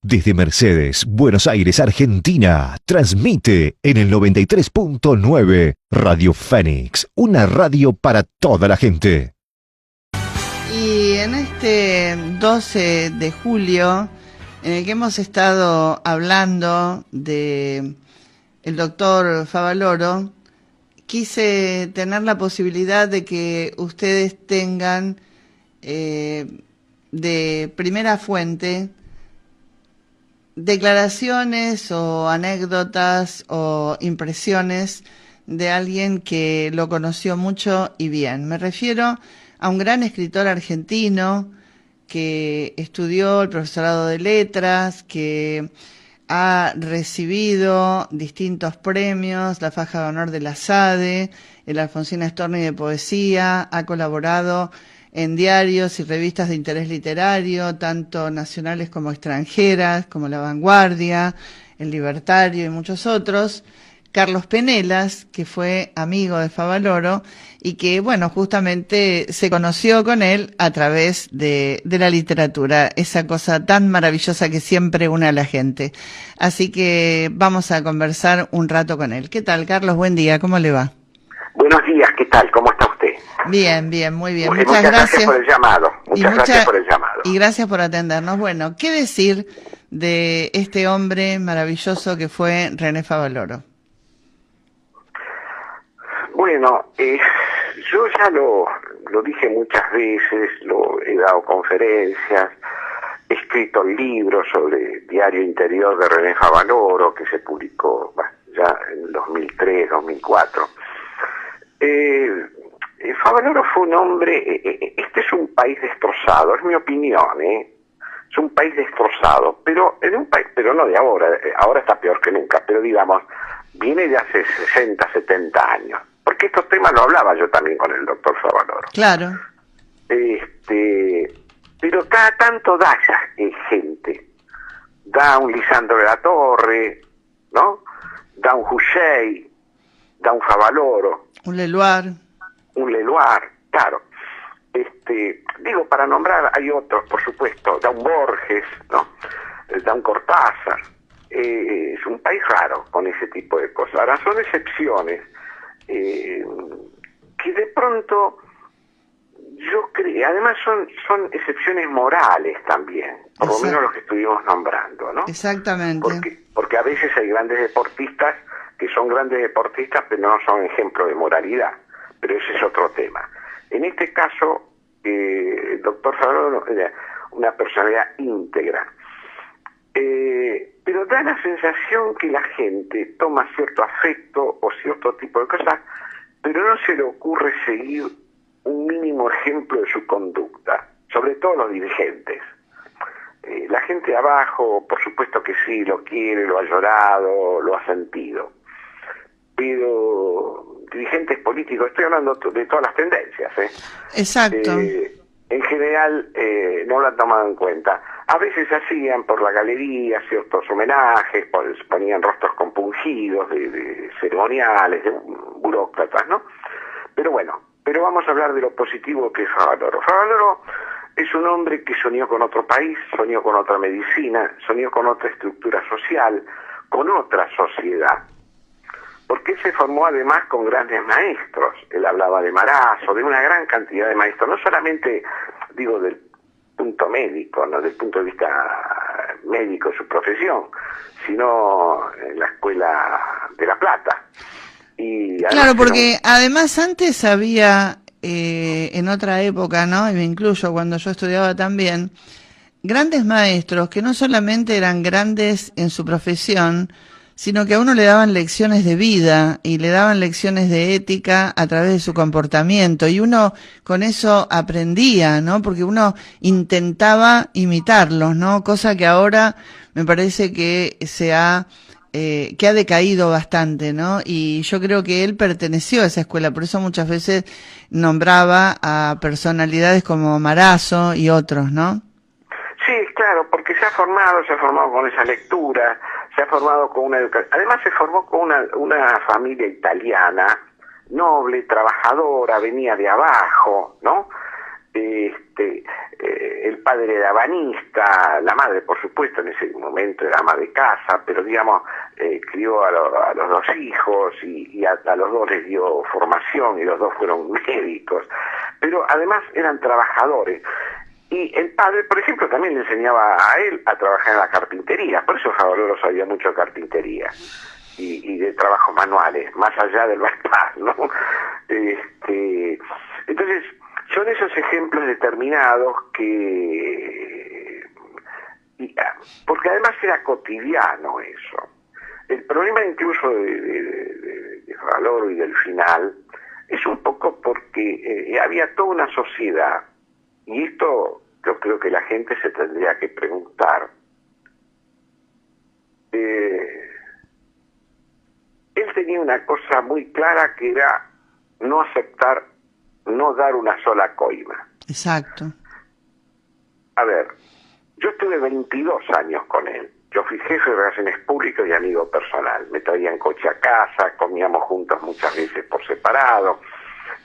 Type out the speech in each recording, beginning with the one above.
Desde Mercedes, Buenos Aires, Argentina, transmite en el 93.9 Radio Fénix, una radio para toda la gente. Y en este 12 de julio, en el que hemos estado hablando de el doctor Favaloro, quise tener la posibilidad de que ustedes tengan de primera fuente declaraciones o anécdotas o impresiones de alguien que lo conoció mucho y bien. Me refiero a un gran escritor argentino que estudió el profesorado de letras, que ha recibido distintos premios, la Faja de Honor de la SADE, el Alfonsina Storni de Poesía, ha colaborado en diarios y revistas de interés literario, tanto nacionales como extranjeras, como La Vanguardia, El Libertario y muchos otros. Carlos Penelas, que fue amigo de Favaloro y que, bueno, justamente se conoció con él a través de la literatura, esa cosa tan maravillosa que siempre une a la gente. Así que vamos a conversar un rato con él. ¿Qué tal, Carlos? Buen día, ¿cómo le va? Buenos días, ¿qué tal? ¿Cómo está usted? Bien, bien, muy bien. Muchas gracias por el llamado. Muchas gracias por el llamado. Y gracias por atendernos. Bueno, ¿qué decir de este hombre maravilloso que fue René Favaloro? Bueno, yo ya lo dije muchas veces, he dado conferencias, he escrito libros sobre Diario Interior de René Favaloro, que se publicó ya en 2003, 2004. Favaloro fue un hombre, este es un país destrozado, es mi opinión, es un país destrozado, pero pero no de ahora, ahora está peor que nunca, pero digamos, viene de hace 60, 70 años, porque estos temas lo hablaba yo también con el doctor Favaloro. Claro. Pero cada tanto da gente, da un Lisandro de la Torre, ¿no? Da un Hussey, da un Favaloro. Un Leluar, claro. Digo, para nombrar, hay otros, por supuesto, da un Borges, ¿no? Da un Cortázar. Es un país raro con ese tipo de cosas. Ahora, son excepciones que de pronto yo creo, además son excepciones morales también, por lo menos los que estuvimos nombrando, ¿no? Exactamente. Porque a veces hay grandes deportistas que son grandes deportistas, pero no son ejemplo de moralidad. Pero ese es otro tema. En este caso, el doctor Favaloro era una personalidad íntegra. Pero da la sensación que la gente toma cierto afecto o cierto tipo de cosas, pero no se le ocurre seguir un mínimo ejemplo de su conducta, sobre todo los dirigentes. La gente de abajo, por supuesto que sí, lo quiere, lo ha llorado, lo ha sentido. Pero dirigentes políticos, estoy hablando de todas las tendencias, Exacto. En general no lo han tomado en cuenta. A veces hacían por la galería ciertos homenajes, ponían rostros compungidos de ceremoniales, de burócratas, ¿no? Pero bueno, vamos a hablar de lo positivo que es Favaloro. Favaloro es un hombre que soñó con otro país, soñó con otra medicina, soñó con otra estructura social, con otra sociedad. Porque él se formó además con grandes maestros. Él hablaba de Marazzo, de una gran cantidad de maestros, no solamente, digo, del punto médico, no del punto de vista médico de su profesión, sino en la Escuela de La Plata. Y claro, porque además antes había, en otra época, ¿no? Y me incluyo cuando yo estudiaba también, grandes maestros que no solamente eran grandes en su profesión, sino que a uno le daban lecciones de vida y le daban lecciones de ética a través de su comportamiento, y uno con eso aprendía, ¿no? Porque uno intentaba imitarlos, ¿no? Cosa que ahora me parece que que ha decaído bastante, ¿no? Y yo creo que él perteneció a esa escuela, por eso muchas veces nombraba a personalidades como Marazzo y otros, ¿no? Sí, claro, porque se ha formado con esa lectura, se ha formado con una educación, además se formó con una familia italiana, noble, trabajadora, venía de abajo, ¿no? El padre era banista, la madre, por supuesto, en ese momento momento era ama de casa, pero digamos, crió a los dos hijos y a los dos les dio formación y los dos fueron médicos, pero además eran trabajadores. Y el padre, por ejemplo, también le enseñaba a él a trabajar en la carpintería, por eso Favaloro sabía mucho de carpintería y de trabajos manuales, más allá del bypass, ¿no? Entonces, son esos ejemplos determinados porque además era cotidiano eso. El problema incluso de Favaloro y del final es un poco porque había toda una sociedad, y esto yo creo que la gente se tendría que preguntar. Él tenía una cosa muy clara que era no aceptar, no dar una sola coima. Exacto. A ver, yo estuve 22 años con él. Yo fui jefe de relaciones públicas y amigo personal. Me traía en coche a casa, comíamos juntos muchas veces por separado.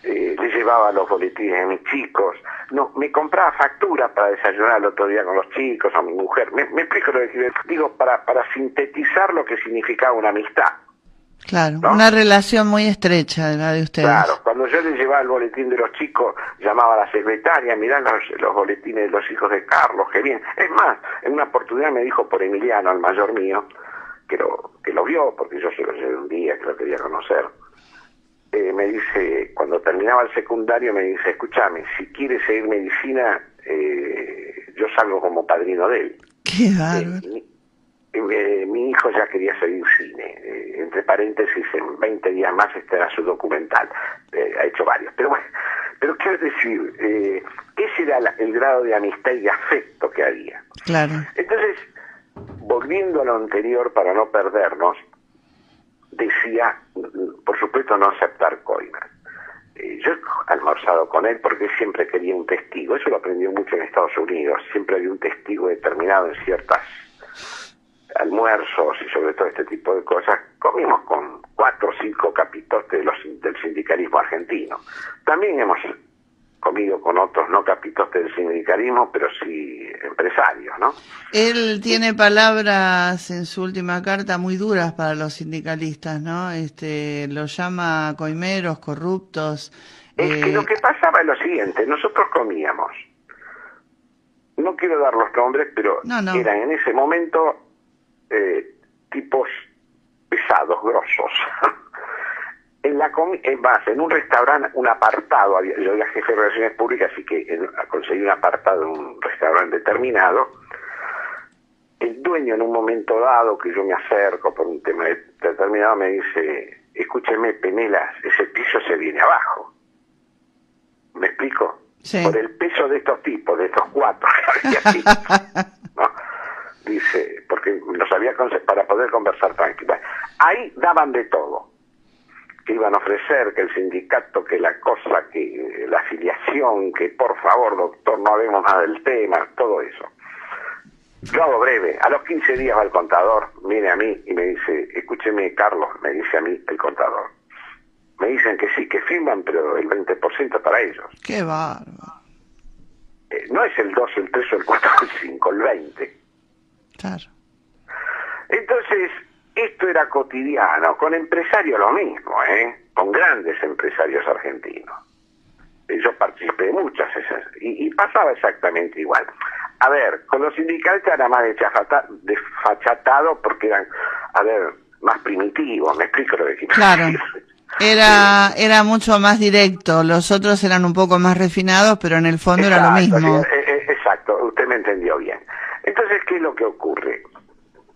Le llevaba los boletines de mis chicos. No, me compraba factura para desayunar el otro día con los chicos, a mi mujer. Me explico lo que digo para sintetizar lo que significaba una amistad. Claro, ¿no? Una relación muy estrecha de la de ustedes. Claro, cuando yo les llevaba el boletín de los chicos, llamaba a la secretaria, mirá los boletines de los hijos de Carlos, qué bien. Es más, en una oportunidad me dijo por Emiliano, el mayor mío, que lo vio, porque yo se lo llevé un día, que lo quería conocer. Me dice, cuando terminaba el secundario, me dice, escúchame, si quieres seguir medicina, yo salgo como padrino de él. Qué bárbaro. Mi hijo ya quería seguir cine, entre paréntesis, en 20 días más estará su documental, ha hecho varios, pero bueno, pero quiero decir, ese era el grado de amistad y de afecto que había. Claro. Entonces, volviendo a lo anterior para no perdernos, decía, por supuesto, no aceptar coimas. Yo he almorzado con él porque siempre quería un testigo, eso lo aprendió mucho en Estados Unidos, siempre había un testigo determinado en ciertas almuerzos y sobre todo este tipo de cosas. Comimos con 4 o 5 capitotes del sindicalismo argentino. También hemos comido con otros no capitotes del sindicalismo, pero sí empresarios, ¿no? Él tiene palabras en su última carta muy duras para los sindicalistas, ¿no? Los llama coimeros, corruptos. Es que lo que pasaba es lo siguiente, nosotros comíamos, no quiero dar los nombres, pero eran en ese momento tipos pesados, grosos. En un restaurante, un apartado, yo era jefe de relaciones públicas, así que conseguí un apartado en un restaurante determinado. El dueño en un momento dado, que yo me acerco por un tema determinado, me dice, escúcheme, Penelas, ese piso se viene abajo. ¿Me explico? Sí. Por el peso de estos tipos, de estos 4 que había aquí, ¿no? Dice, porque los había para poder conversar tranquilo. Ahí daban de todo. Que iban a ofrecer, que el sindicato, que la cosa, que la afiliación, que por favor, doctor, no hablemos más del tema, todo eso. Yo hago breve. A los 15 días va el contador, viene a mí y me dice, escúcheme, Carlos, me dice a mí el contador. Me dicen que sí, que firman, pero el 20% para ellos. ¡Qué bárbaro! No es el 2, el 3 o el 4 o el 5, el 20. Claro. Entonces, esto era cotidiano, con empresarios lo mismo, con grandes empresarios argentinos. Yo participé de muchas esas, y pasaba exactamente igual. A ver, con los sindicalistas era más desfachatado porque eran, más primitivos, me explico lo que quiero decir. Era mucho más directo, los otros eran un poco más refinados, pero en el fondo era lo mismo. Sí, exacto, usted me entendió bien. Entonces, ¿qué es lo que ocurre?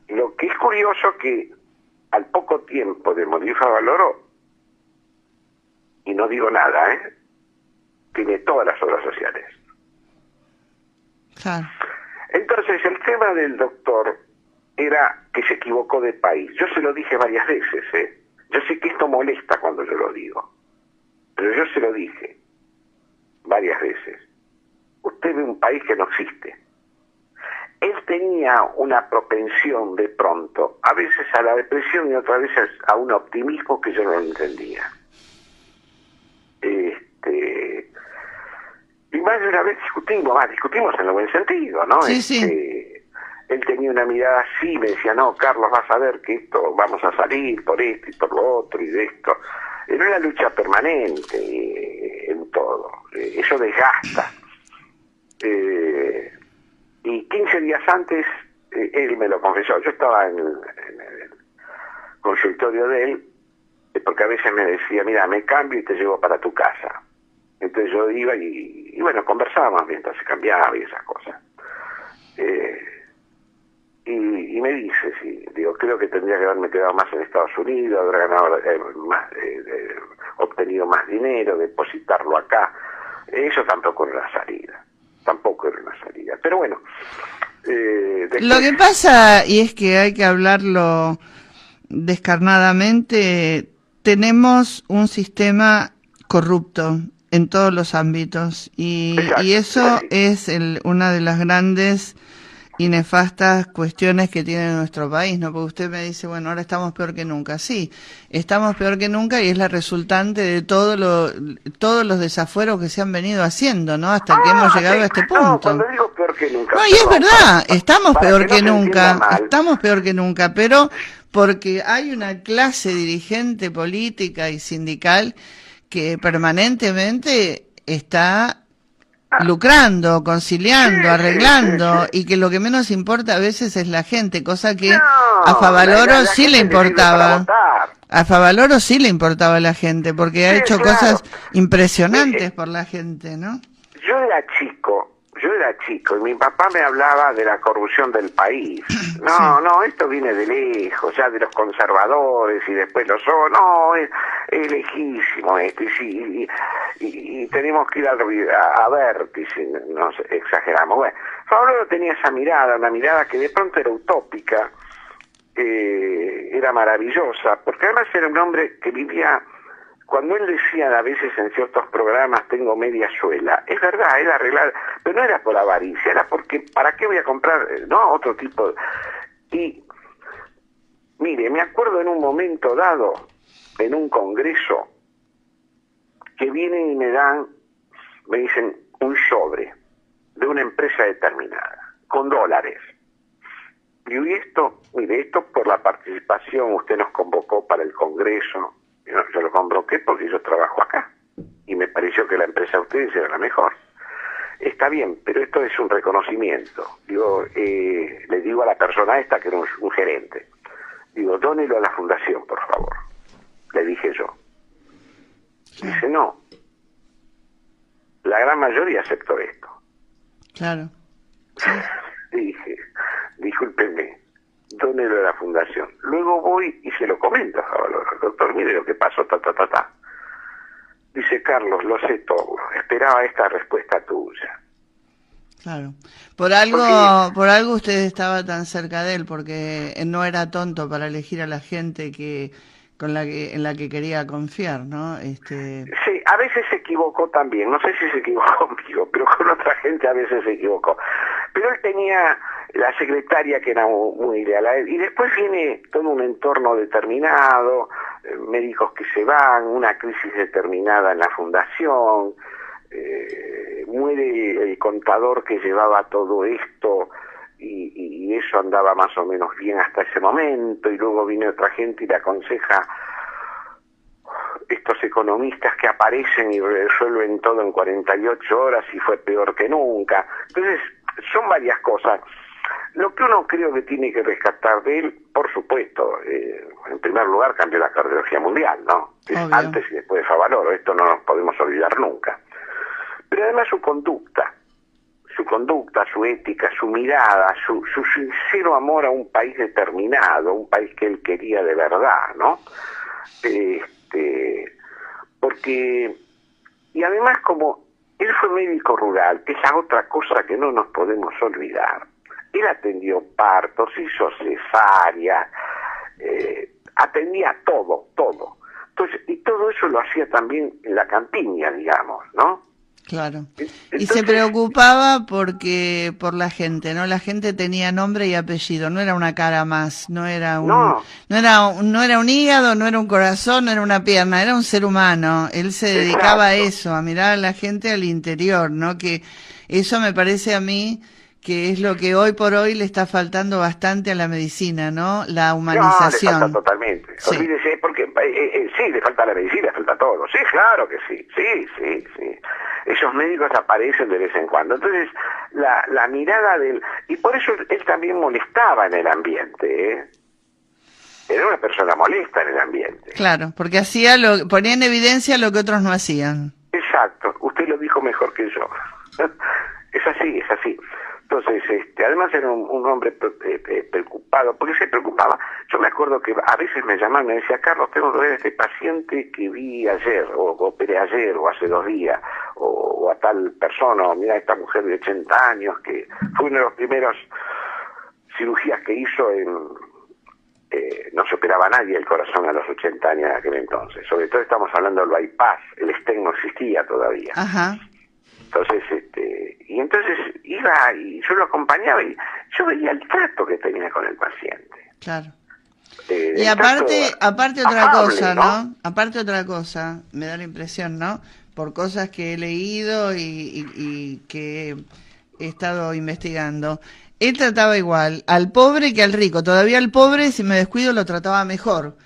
Lo que es curioso que al poco tiempo de morir Favaloro, y no digo nada, tiene todas las obras sociales. Claro. Entonces, el tema del doctor era que se equivocó de país. Yo se lo dije varias veces, Yo sé que esto molesta cuando yo lo digo, pero yo se lo dije varias veces. Usted ve un país que no existe. Él tenía una propensión de pronto, a veces a la depresión y otras veces a un optimismo que yo no entendía. Y más de una vez discutimos en el buen sentido, ¿no? Sí, sí. él tenía una mirada así, me decía, no, Carlos, vas a ver que esto, vamos a salir por esto y por lo otro y de esto. Era una lucha permanente en todo, eso desgasta. Y 15 días antes, él me lo confesó, yo estaba en el consultorio de él, porque a veces me decía, mira, me cambio y te llevo para tu casa. Entonces yo iba y bueno, conversábamos mientras se cambiaba y esas cosas. Y me dice, sí, digo, creo que tendría que haberme quedado más en Estados Unidos, haber ganado obtenido más dinero, depositarlo acá. Eso tampoco era una salida, Pero bueno. Después... Lo que pasa, y es que hay que hablarlo descarnadamente, tenemos un sistema corrupto en todos los ámbitos y eso es una de las grandes y nefastas cuestiones que tiene nuestro país, ¿no? Porque usted me dice, bueno, ahora estamos peor que nunca. Sí, estamos peor que nunca y es la resultante de todos los desafueros que se han venido haciendo, ¿no? Hasta que hemos llegado a este punto. No, cuando digo peor que nunca. No, y es verdad, estamos peor que nunca, pero porque hay una clase dirigente política y sindical que permanentemente está lucrando, conciliando, arreglando, y que lo que menos importa a veces es la gente, cosa que a Favaloro sí le importaba. A Favaloro sí le importaba a la gente, porque ha hecho cosas impresionantes por la gente, ¿no? Yo era chico y mi papá me hablaba de la corrupción del país. No, esto viene de lejos, ya de los conservadores y después los otros. No, es lejísimo esto. Y tenemos que ir a ver si nos exageramos. Bueno, Favaloro tenía esa mirada, una mirada que de pronto era utópica, era maravillosa, porque además era un hombre que vivía... Cuando él decía a veces en ciertos programas, tengo media suela, es verdad, era arreglar, pero no era por avaricia, era porque, ¿para qué voy a comprar? No, otro tipo. Y, mire, me acuerdo en un momento dado, en un congreso, que vienen y me dicen, un sobre de una empresa determinada, con dólares. Y esto, mire, esto por la participación, usted nos convocó para el congreso. Yo lo convoqué porque yo trabajo acá y me pareció que la empresa de ustedes era la mejor. Está bien, pero esto es un reconocimiento. Digo, le digo a la persona esta, que era un gerente, digo, dónelo a la fundación, por favor. Le dije yo. Dice, no. La gran mayoría aceptó esto. Claro. Dije, discúlpenme, dónelo a la fundación. Luego voy y se lo comento a Favaloro. Doctor, mire lo que pasó, Dice, Carlos, lo sé todo. Esperaba esta respuesta tuya. Claro. Por algo usted estaba tan cerca de él, porque él no era tonto para elegir a la gente en la que quería confiar, ¿no? Sí, a veces se equivocó también. No sé si se equivocó conmigo, pero con otra gente a veces se equivocó. Pero él tenía la secretaria que era muy ideal a él. Y después viene todo un entorno determinado, médicos que se van, una crisis determinada en la fundación, muere el contador que llevaba todo esto y eso andaba más o menos bien hasta ese momento, y luego viene otra gente y le aconseja, estos economistas que aparecen y resuelven todo en 48 horas y fue peor que nunca. Entonces, son varias cosas. Lo que uno creo que tiene que rescatar de él, por supuesto, en primer lugar cambió la cardiología mundial, ¿no? Antes y después de Favaloro, esto no nos podemos olvidar nunca. Pero además su conducta, su ética, su mirada, su sincero amor a un país determinado, un país que él quería de verdad, ¿no? Porque, y además como él fue médico rural, que es la otra cosa que no nos podemos olvidar. Él atendió partos, hizo cesárea, atendía todo. Entonces, y todo eso lo hacía también en la campiña, digamos, ¿no? Claro. Y se preocupaba por la gente, ¿no? La gente tenía nombre y apellido, no era una cara más, no era un hígado, no era un corazón, no era una pierna, era un ser humano. Él se dedicaba a eso, a mirar a la gente al interior, ¿no? Que eso me parece a mí que es lo que hoy por hoy le está faltando bastante a la medicina, ¿no? La No, humanización. le falta totalmente. Sí. Olvídese, porque sí, le falta la medicina, le falta todo. Sí, claro que sí. Sí. Esos médicos aparecen de vez en cuando. Entonces, la mirada del... Y por eso él también molestaba en el ambiente, ¿eh? Era una persona molesta en el ambiente. Claro, porque ponía en evidencia lo que otros no hacían. Exacto, usted lo dijo mejor que yo. Es así. Entonces, además era un hombre preocupado, porque se preocupaba. Yo me acuerdo que a veces me llamaban y me decía, Carlos, tengo que ver a este paciente que vi ayer, o operé ayer, o hace 2 días, o a tal persona, o mira esta mujer de 80 años, que fue una de las primeras cirugías que hizo no se operaba nadie el corazón a los 80 años de aquel entonces. Sobre todo estamos hablando del bypass, el stent no existía todavía. Ajá. Entonces, y entonces iba y yo lo acompañaba y yo veía el trato que tenía con el paciente. Claro. Y aparte otra afable, cosa, ¿no? Aparte otra cosa, me da la impresión, ¿no? Por cosas que he leído y que he estado investigando. Él trataba igual al pobre que al rico. Todavía al pobre, si me descuido, lo trataba mejor.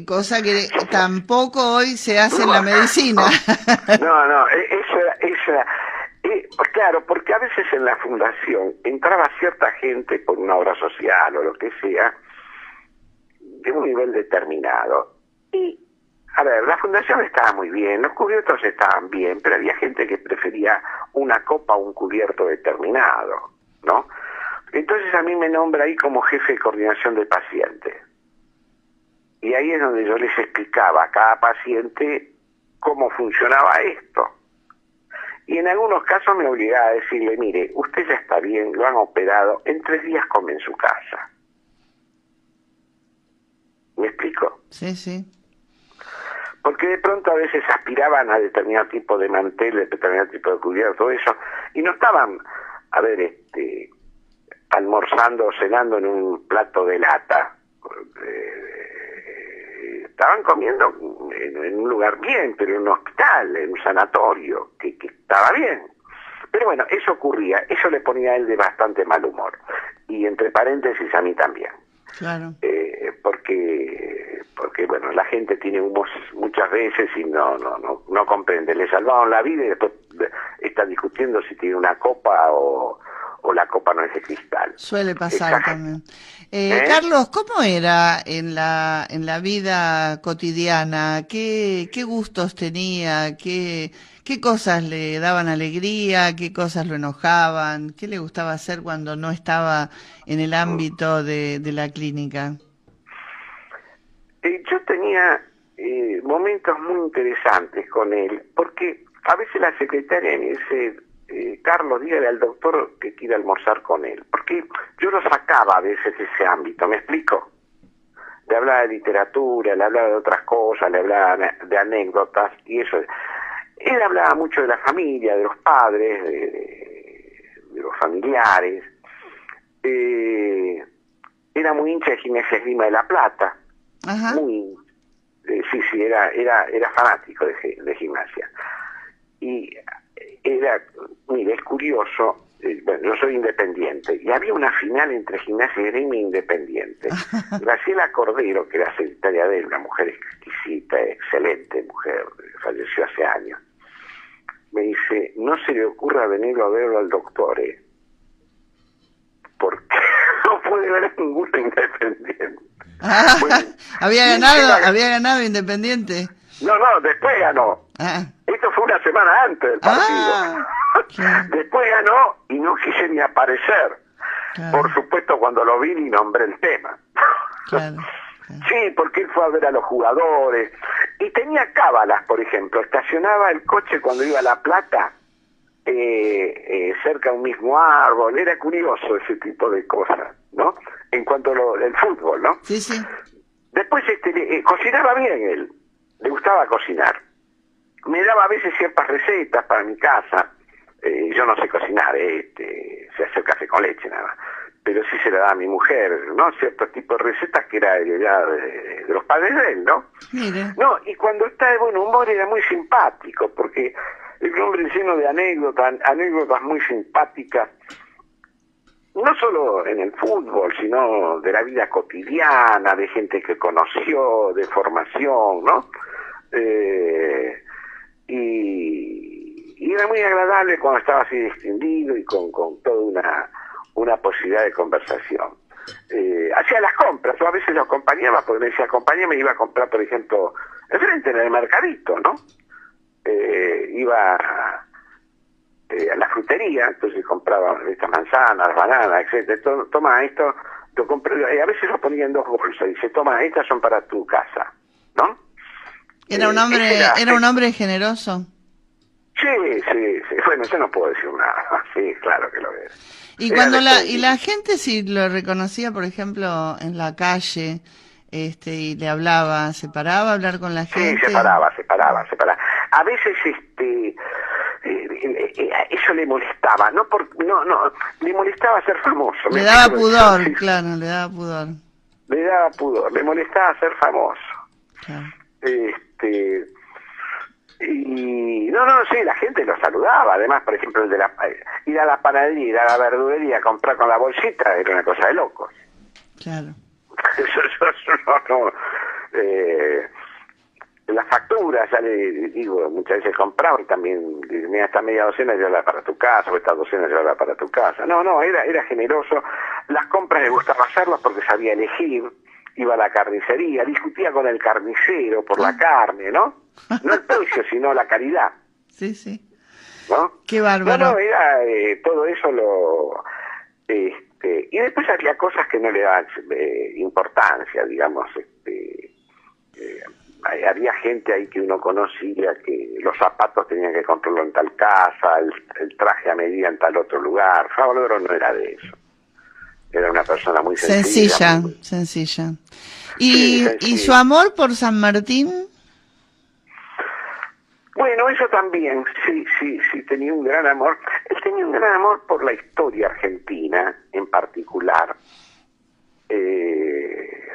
Cosa que tampoco hoy se hace en la medicina. No, eso era claro, porque a veces en la fundación entraba cierta gente por una obra social o lo que sea, de un nivel determinado. Y, a ver, la fundación estaba muy bien, los cubiertos estaban bien, pero había gente que prefería una copa o un cubierto determinado, ¿no? Entonces a mí me nombra ahí como jefe de coordinación de pacientes. Y ahí es donde yo les explicaba a cada paciente cómo funcionaba esto. Y en algunos casos me obligaba a decirle, mire, usted ya está bien, lo han operado, en 3 días come en su casa. ¿Me explico? Sí. Porque de pronto a veces aspiraban a determinado tipo de mantel, determinado tipo de cubierto, todo eso, y no estaban, almorzando o cenando en un plato de lata. Estaban comiendo en un lugar bien, pero en un hospital, en un sanatorio, que estaba bien. Pero bueno, eso ocurría, eso le ponía a él de bastante mal humor. Y entre paréntesis a mí también. Claro. Porque bueno, la gente tiene humos muchas veces y no comprende. Le salvaron la vida y después está discutiendo si tiene una copa o la copa no es de cristal. Suele pasar también. Carlos, ¿cómo era en la vida cotidiana? ¿Qué gustos tenía? ¿Qué cosas le daban alegría? ¿Qué cosas lo enojaban? ¿Qué le gustaba hacer cuando no estaba en el ámbito de la clínica? Yo tenía momentos muy interesantes con él, porque a veces la secretaria me dice, Carlos, dígale al doctor que quiere almorzar con él, porque yo lo sacaba a veces de ese ámbito, ¿me explico? Le hablaba de literatura, le hablaba de otras cosas, le hablaba de anécdotas y eso. Él hablaba mucho de la familia, de los padres, de los familiares. Era muy hincha de Gimnasia Esgrima de La Plata. Ajá. Sí, era fanático de gimnasia. Y mira, es curioso, bueno, yo soy independiente, y había una final entre Gimnasia y Esgrima Independiente. Graciela Cordero, que era secretaria de él, una mujer exquisita, excelente mujer, falleció hace años, me dice, no se le ocurra venirlo a verlo al doctor, porque no puede ver a ninguno Independiente. Bueno, había ganado Independiente. No, después ganó. Esto fue una semana antes del partido. Claro. Después ganó y no quise ni aparecer. Claro. Por supuesto, cuando lo vi ni nombré el tema. Claro. Sí, porque él fue a ver a los jugadores. Y tenía cábalas, por ejemplo. Estacionaba el coche cuando iba a La Plata, cerca de un mismo árbol. Era curioso ese tipo de cosas, ¿no? En cuanto al fútbol, ¿no? Sí. Después cocinaba bien él. Le gustaba cocinar. Me daba a veces ciertas recetas para mi casa. Yo no sé cocinar, se hace café con leche nada más. Pero sí se le daba a mi mujer, ¿no? Ciertos tipos de recetas que era de los padres de él, ¿no? Mire. No, y cuando está de buen humor era muy simpático, porque es un hombre lleno de anécdotas muy simpáticas. no solo en el fútbol, sino de la vida cotidiana, de gente que conoció, de formación, ¿no? Y era muy agradable cuando estaba así distendido y con toda una posibilidad de conversación. Hacía las compras, yo a veces lo acompañaba porque me decía, acompáñame, iba a comprar, por ejemplo, enfrente en el mercadito, ¿no? Iba a la frutería, entonces compraba estas manzanas, bananas, etcétera. Toma esto, lo compré, y a veces lo ponía en 2 bolsas, y dice, toma, estas son para tu casa, ¿no? Era un hombre generoso. Sí, bueno, yo no puedo decir nada, sí, claro que lo es. Y cuando la gente si lo reconocía, por ejemplo, en la calle, y le hablaba, ¿se paraba a hablar con la gente? Sí, se paraba. A veces, eso le molestaba, no, le molestaba ser famoso. Le daba pudor, claro, le daba pudor. Le molestaba ser famoso. Claro. Y sí, la gente lo saludaba. Además, por ejemplo, el de ir a la panadería, ir a la verdulería, comprar con la bolsita, era una cosa de locos. Claro. Las facturas, ya le digo, muchas veces compraba y también, mira, esta media docena llévala para tu casa, o esta docena llévala para tu casa. No, era generoso. Las compras le gustaba hacerlas porque sabía elegir. Iba a la carnicería, discutía con el carnicero por la carne, ¿no? No el precio, sino la calidad. Sí. ¿No? Qué bárbaro. No, era todo eso y después había cosas que no le daban importancia, digamos, había gente ahí que uno conocía que los zapatos tenían que comprarlo en tal casa, el traje a medida en tal otro lugar. Favaloro no era de eso. Era una persona muy sencilla. Sencilla. Sí, ¿Y su amor por San Martín? Bueno, eso también, sí, tenía un gran amor. Él tenía un gran amor por la historia argentina, en particular,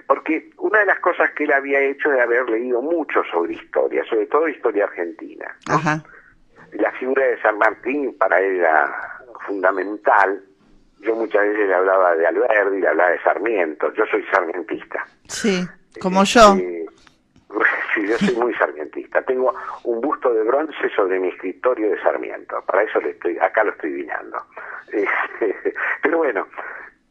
porque una de las cosas que él había hecho es haber leído mucho sobre historia, sobre todo historia argentina, ¿no? Ajá. La figura de San Martín para él era fundamental. Yo muchas veces le hablaba de Alberdi, le hablaba de Sarmiento. Yo soy sarmientista. Sí, como yo. Sí, yo soy muy sarmientista. Tengo un busto de bronce sobre mi escritorio de Sarmiento. Para eso acá lo estoy vinando. Pero bueno.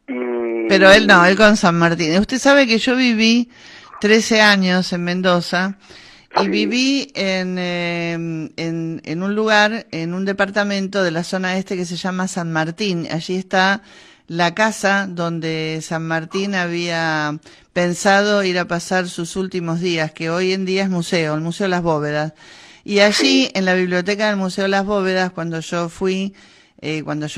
Pero él no, él con San Martín. Usted sabe que yo viví 13 años en Mendoza y viví en un lugar, en un departamento de la zona este que se llama San Martín. Allí está la casa donde San Martín había pensado ir a pasar sus últimos días, que hoy en día es museo, el Museo Las Bóvedas. Y allí, en la biblioteca del Museo Las Bóvedas, cuando yo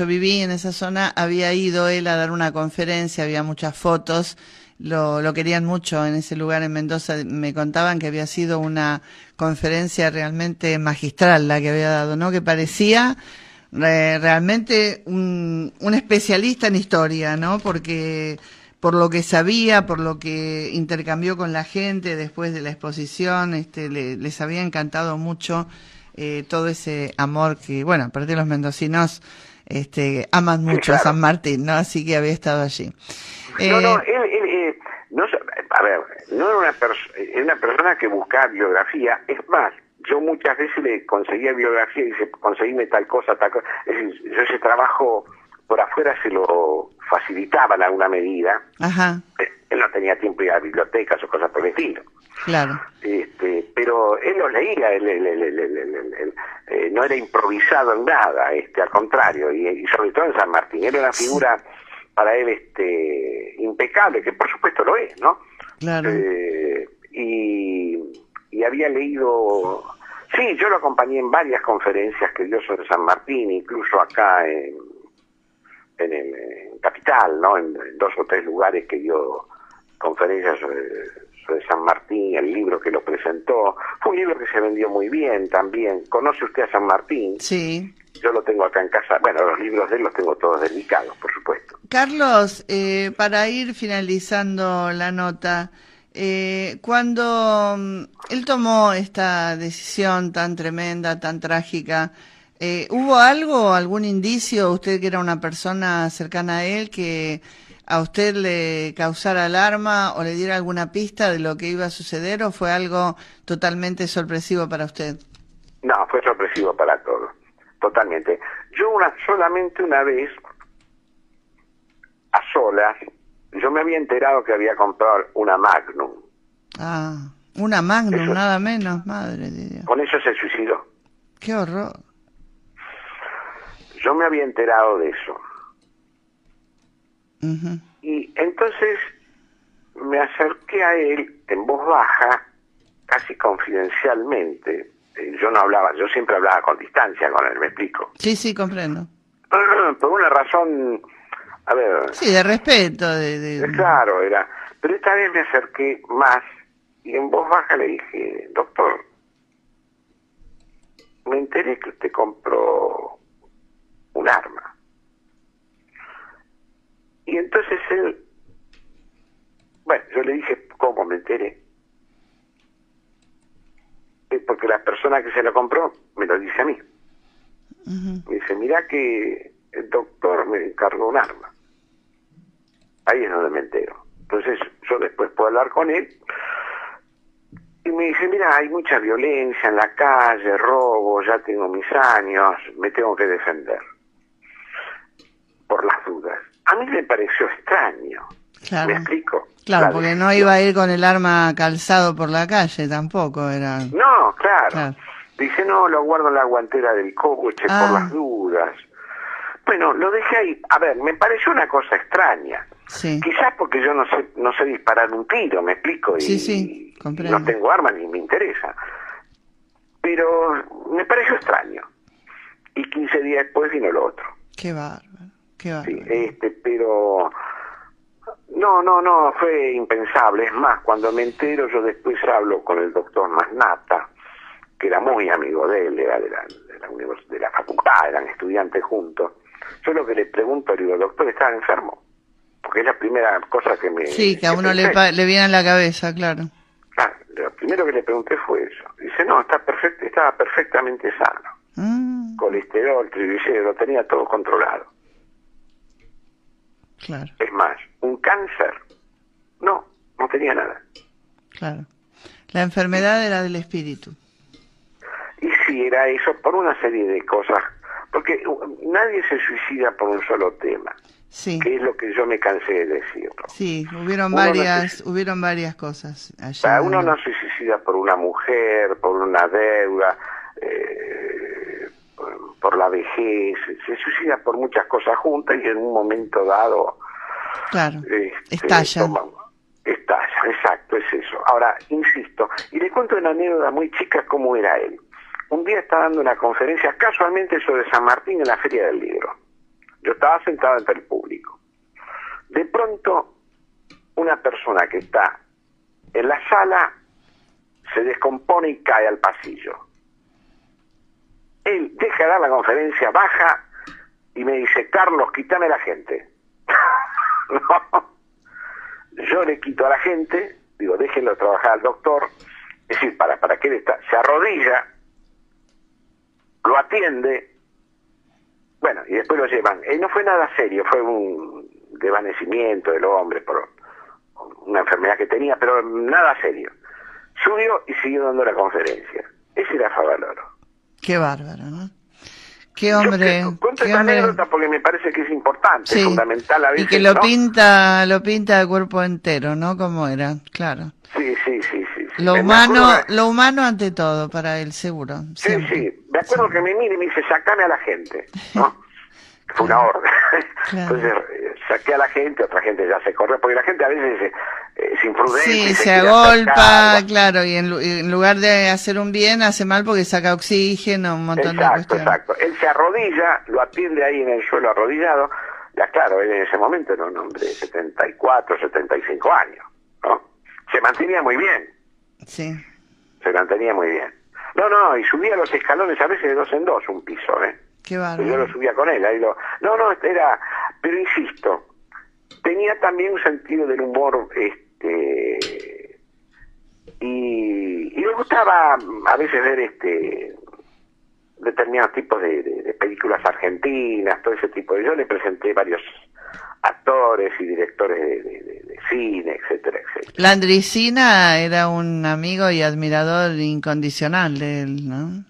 viví en esa zona, había ido él a dar una conferencia, había muchas fotos, lo querían mucho en ese lugar en Mendoza. Me contaban que había sido una conferencia realmente magistral la que había dado, ¿no? Que parecía realmente un especialista en historia, ¿no? Porque por lo que sabía, por lo que intercambió con la gente después de la exposición, les había encantado mucho todo ese amor que, bueno, aparte los mendocinos aman mucho, sí, claro, a San Martín, ¿no? Así que había estado allí. Él no, a ver, no era una persona que buscaba biografía. Es más, yo muchas veces le conseguía biografía y dice, conseguime tal cosa. Es decir, yo ese trabajo por afuera se lo facilitaba en alguna medida. Ajá. Él no tenía tiempo de ir a bibliotecas o cosas por el estilo. Claro. Pero él los leía, no era improvisado en nada, al contrario, y sobre todo en San Martín. Era una figura para él impecable, que por supuesto lo es, ¿no? Claro. Y había leído... Sí, yo lo acompañé en varias conferencias que dio sobre San Martín, incluso acá en Capital, ¿no? En 2 o 3 lugares que dio conferencias sobre San Martín, el libro que lo presentó. Fue un libro que se vendió muy bien también. ¿Conoce usted a San Martín? Sí. Yo lo tengo acá en casa. Bueno, los libros de él los tengo todos dedicados, por supuesto. Carlos, para ir finalizando la nota, cuando él tomó esta decisión tan tremenda, tan trágica, ¿Hubo algo, algún indicio, usted que era una persona cercana a él, que a usted le causara alarma o le diera alguna pista de lo que iba a suceder, o fue algo totalmente sorpresivo para usted? No, fue sorpresivo para todos, totalmente. Yo solamente una vez, a solas, yo me había enterado que había comprado una Magnum. Ah, una Magnum, Eso, nada menos, madre de Dios. con eso se suicidó. Qué horror. Yo me había enterado de eso. Uh-huh. Y entonces me acerqué a él en voz baja, casi confidencialmente. Yo no hablaba, yo siempre hablaba con distancia con él, ¿me explico? Sí, sí, comprendo. Por una razón, a ver... Sí, de respeto. Claro, era... Pero esta vez me acerqué más y en voz baja le dije, doctor, me enteré que usted compró un arma. Y entonces él, bueno, yo le dije cómo me enteré. Porque la persona que se lo compró me lo dice a mí. Uh-huh. Me dice, mirá que el doctor me encargó un arma. Ahí es donde me entero. Entonces yo después puedo hablar con él y me dice, mira, hay mucha violencia en la calle, robo, ya tengo mis años, me tengo que defender. Por las dudas. A mí me pareció extraño. Claro. ¿Me explico? Claro, porque no iba a ir con el arma calzado por la calle, tampoco era... No, claro. Dice, no, lo guardo en la guantera del coche por las dudas. Bueno, lo dejé ahí. A ver, me pareció una cosa extraña. Sí. Quizás porque yo no sé disparar un tiro, ¿me explico? Sí, comprendo. No tengo armas ni me interesa. Pero me pareció extraño. Y 15 días después vino lo otro. Qué bárbaro, qué bárbaro. Sí, pero... No, fue impensable. Es más, cuando me entero, yo después hablo con el doctor Masnata, que era muy amigo de él, era de la facultad, eran estudiantes juntos. Yo lo que le pregunto, le digo, doctor, ¿estaba enfermo? Porque es la primera cosa que me... Sí, que a uno le viene en la cabeza, claro. Claro, lo primero que le pregunté fue eso. Dice, no, estaba perfectamente sano. Colesterol, triglicéridos, lo tenía todo controlado. Claro. Es más, un cáncer, no tenía nada. Claro. La enfermedad era del espíritu. Y sí, era eso por una serie de cosas, porque nadie se suicida por un solo tema, sí. Que es lo que yo me cansé de decirlo. Sí, hubieron varias cosas allí. Uno no se suicida por una mujer, por una deuda, por la vejez, se suicida por muchas cosas juntas y en un momento dado... Claro, estalla. Estalla, exacto, es eso. Ahora, insisto, y le cuento una anécdota muy chica cómo era él. Un día estaba dando una conferencia casualmente sobre San Martín en la Feria del Libro. Yo estaba sentado entre el público. De pronto, una persona que está en la sala se descompone y cae al pasillo. Él deja de dar la conferencia, baja y me dice, Carlos, quítame la gente. No. Yo le quito a la gente, digo, déjenlo trabajar al doctor, es decir, para que él se arrodilla, lo atiende, bueno, y después lo llevan. No fue nada serio, fue un desvanecimiento del hombre por una enfermedad que tenía, pero nada serio. Subió y siguió dando la conferencia. Ese era Favaloro. Qué bárbaro, ¿no? Qué hombre. Cuento esta anécdota porque me parece que es importante, sí, es fundamental a veces. Y que lo pinta de cuerpo entero, ¿no? Como era, claro. Sí. Lo humano ante todo para él, seguro. Siempre. Sí. Me acuerdo que me mira y me dice, sacame a la gente, ¿no? Fue una orden. Claro. Entonces saqué a la gente, otra gente ya se corre, porque la gente a veces es imprudente. Sí, se agolpa, claro, y en lugar de hacer un bien, hace mal porque saca oxígeno, un montón de cuestiones. Exacto. Él se arrodilla, lo atiende ahí en el suelo arrodillado. Ya claro, él en ese momento era un hombre de 74, 75 años, ¿no? Se mantenía muy bien. Sí. Se mantenía muy bien. No, y subía los escalones a veces de 2 en 2, un piso, Qué bárbaro. Yo lo subía con él, ahí era, pero insisto, tenía también un sentido del humor, y me gustaba a veces ver determinados tipos de películas argentinas, todo ese tipo de... Yo le presenté varios actores y directores de cine, etcétera, etcétera. Landricina era un amigo y admirador incondicional de él, ¿no?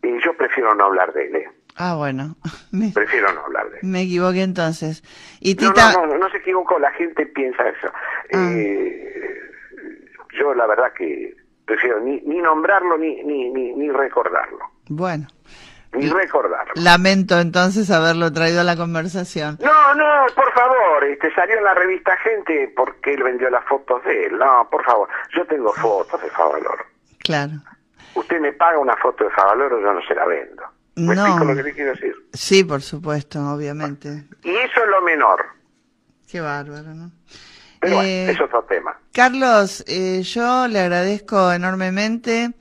Y yo prefiero no hablar de él, Ah, bueno. Prefiero no hablar de él. Me equivoqué entonces. Y Tita... No se equivocó, la gente piensa eso. Yo la verdad que prefiero ni nombrarlo ni recordarlo. Bueno. Ni recordarlo. Lamento entonces haberlo traído a la conversación. No, por favor, salió en la revista Gente porque él vendió las fotos de él. No, por favor, yo tengo fotos de Favaloro. Claro. Usted me paga una foto de Favaloro, yo no se la vendo. ¿Me explico lo que le quiero decir? Sí, por supuesto, obviamente. Y eso es lo menor. Qué bárbaro, ¿no? Pero bueno, es otro tema. Carlos, yo le agradezco enormemente,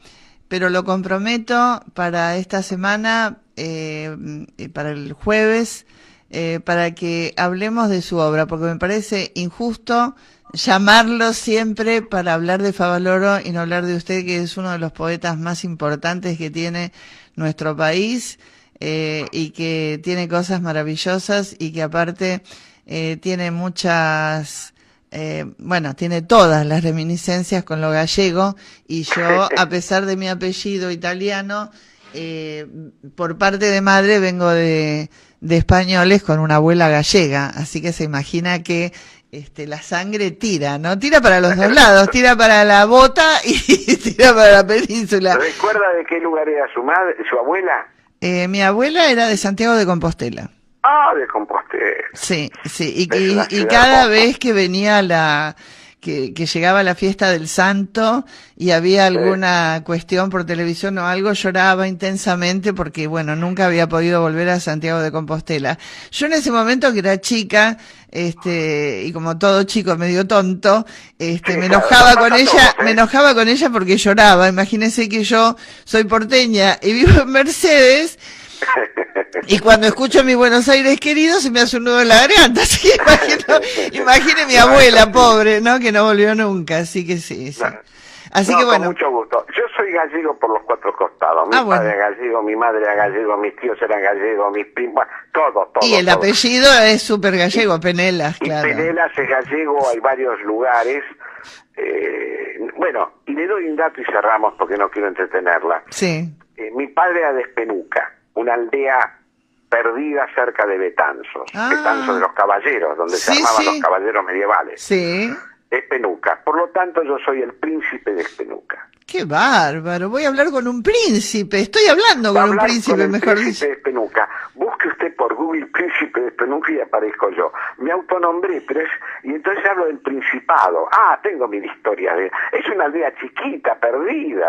pero lo comprometo para esta semana, para el jueves, para que hablemos de su obra, porque me parece injusto llamarlo siempre para hablar de Favaloro y no hablar de usted, que es uno de los poetas más importantes que tiene nuestro país, y que tiene cosas maravillosas y que aparte tiene muchas... tiene todas las reminiscencias con lo gallego, y yo, a pesar de mi apellido italiano, por parte de madre vengo de españoles con una abuela gallega, así que se imagina que la sangre tira, ¿no? Tira para los dos lados, tira para la bota y tira para la península. ¿Recuerda de qué lugar era su madre, su abuela? Mi abuela era de Santiago de Compostela. Ah, de Compostela. Sí, y cada vez que venía que llegaba la fiesta del santo y había alguna cuestión por televisión o algo, lloraba intensamente porque, bueno, nunca había podido volver a Santiago de Compostela. Yo en ese momento, que era chica, y como todo chico medio tonto, me enojaba con ella porque lloraba. Imagínense que yo soy porteña y vivo en Mercedes, y cuando escucho mi Buenos Aires querido se me hace un nudo en la garganta, así que imagine mi abuela pobre, ¿no? Que no volvió nunca, así que sí. Así que bueno. Con mucho gusto. Yo soy gallego por los cuatro costados. Mi padre es gallego, mi madre era gallego, mis tíos eran gallegos, mis primos, todo. Y el apellido es súper gallego, Penelas, claro. Y Penelas es gallego, hay varios lugares. Y le doy un dato y cerramos porque no quiero entretenerla. Sí. Mi padre era de Espenuca, una aldea perdida cerca de Betanzos. Betanzos de los caballeros, donde se armaban los caballeros medievales. Sí. Espenuca. Por lo tanto, yo soy el príncipe de Espenuca. ¡Qué bárbaro! Voy a hablar con un príncipe. Estoy hablando con un príncipe, mejor dicho. Príncipe de Espenuca. Busque usted por Google Príncipe de Espenuca y aparezco yo. Me autonombré, y entonces hablo del Principado. Tengo mil historias. Es una aldea chiquita, perdida,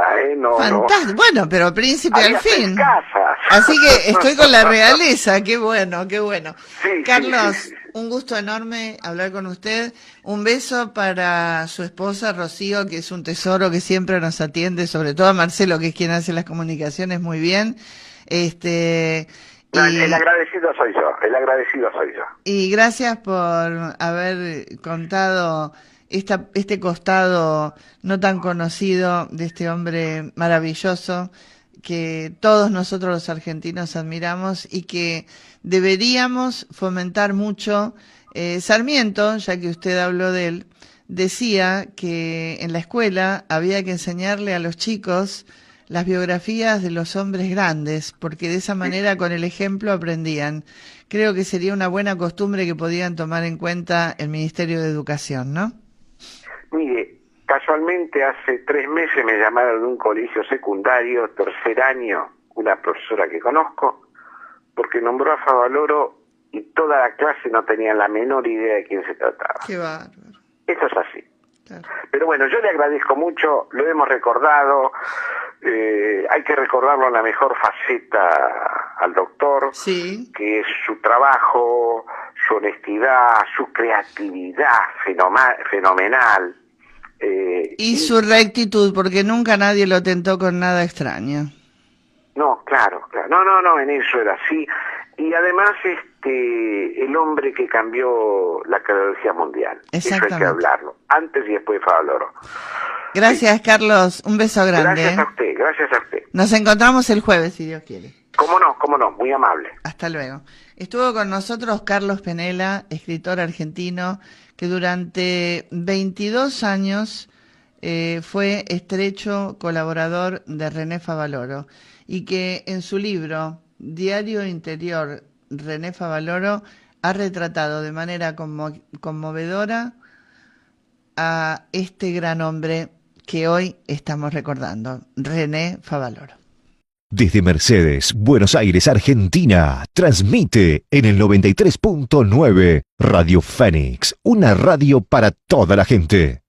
Fantástico. Bueno, pero príncipe al fin. Casas. Así que estoy con la realeza. Qué bueno, qué bueno. Sí, Carlos, sí. Un gusto enorme hablar con usted. Un beso para su esposa Rocío, que es un tesoro, que siempre nos atiende, sobre todo a Marcelo, que es quien hace las comunicaciones muy bien. El agradecido soy yo. Y gracias por haber contado este costado no tan conocido de este hombre maravilloso que todos nosotros los argentinos admiramos y que deberíamos fomentar mucho. Sarmiento, ya que usted habló de él, decía que en la escuela había que enseñarle a los chicos las biografías de los hombres grandes, porque de esa manera con el ejemplo aprendían. Creo que sería una buena costumbre que podían tomar en cuenta el Ministerio de Educación, ¿no? Mire, casualmente hace 3 meses me llamaron de un colegio secundario, tercer año, una profesora que conozco, porque nombró a Favaloro y toda la clase no tenía la menor idea de quién se trataba. Qué bárbaro. Eso es así. Claro. Pero bueno, yo le agradezco mucho, lo hemos recordado, hay que recordarlo en la mejor faceta al doctor, sí, que es su trabajo, su honestidad, su creatividad fenomenal. Y su rectitud, porque nunca nadie lo tentó con nada extraño. No, claro. No, en eso era así. Y además, el hombre que cambió la cardiología mundial. Eso hay que hablarlo, antes y después de Favaloro. Gracias, Carlos. Un beso grande. Gracias a usted, gracias a usted. Nos encontramos el jueves, si Dios quiere. Cómo no, muy amable. Hasta luego. Estuvo con nosotros Carlos Penela, escritor argentino, que durante 22 años fue estrecho colaborador de René Favaloro y que en su libro Diario Interior, René Favaloro ha retratado de manera conmovedora a este gran hombre que hoy estamos recordando, René Favaloro. Desde Mercedes, Buenos Aires, Argentina, transmite en el 93.9 Radio Fénix, una radio para toda la gente.